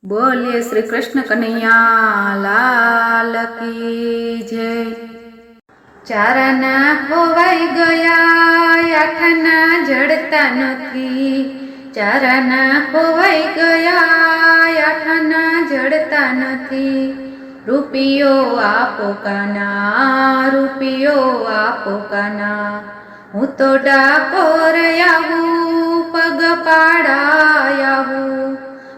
बोलिए श्री कृष्ण कन्हैया लाल की जय। चाराना खोवाई गया आठाना जड़ता नथी। चाराना खोवाई गया आठाना जड़ता नथी। रूपियो आपो काना, रूपियो आपो काना। हूँ तो डाकोर आऊं पग पाड़ायाऊं।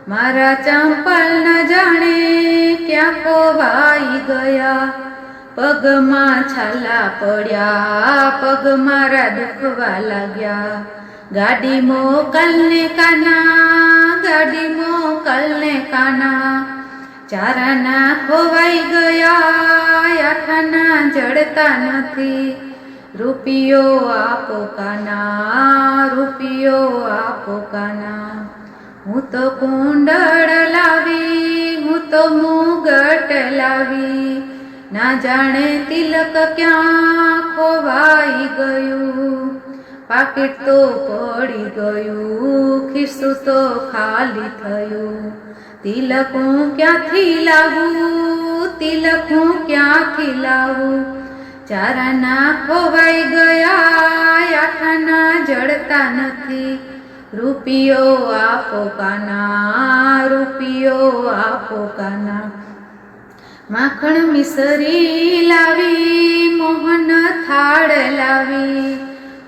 मारा चंपल न जाने क्या खोवाई गया। पग मां छाला पड्या, पग मारा दुखवा लाग्या। गाड़ी मोकलने काना, गाड़ी मोकलने काना। चाराना खोवाई गया आठाना जड़ता नथी। रूपियो आपो काना, रूपियो आपो काना। हूँ तो कुंडળ लावी, हूँ तो मुगट लावी। ना जाने तिलक क्या खोवाई गયું। पाकिट तो पड़ी गયું, खिस्सू तो खाली थયું। तिलकूं क्यांथी लावूं, तिलकूं क्यांथी लावूं। चाराना खोवाई गया आठाना जड़ता नथी। रूपियो आपो काना, रूपियो आपो काना। माखण मिसरी लावी, मोहन थाळ लावी।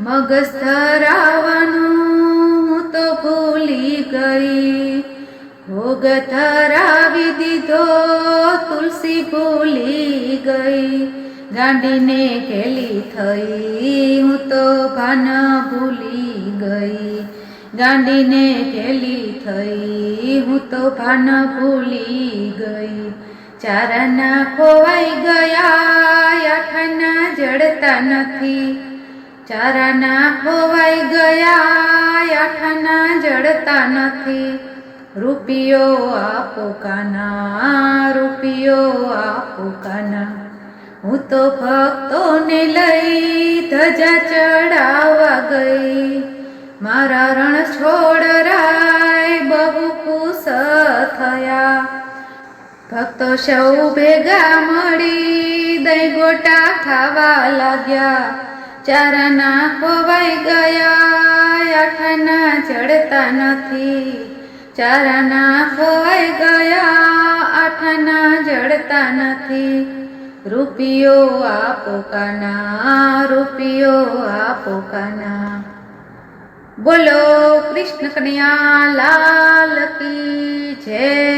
मगज धरावनु तो भूली गई। भोग धरावी दीधो, तुलसी भूली गई। गांडीने खेली थई, हूँ तो भान भूली गई। गांडीने खेली थई, हूँ तो भान भूली गई। चाराना खोवाई गया आठाना जड़ता नथी। चाराना खोवाई गया आठाना जड़ता नथी। रूपियो आपो काना, रूपियो आपो काना। हूँ तो भक्तों ने लई धजा चढ़ावा गई। मारा रण छोड़राय बहु खुश थया। भक्तो सौ भेगा मळी दही गोटा खावा लाग्या। चाराना खोवाई गया आठाना जड़ता नथी। चाराना खोवाई गया आठाना जड़ता नथी। रूपियो आपो काना, रूपियो आपो काना। बोलो कृष्ण कन्हैया लाल की जय।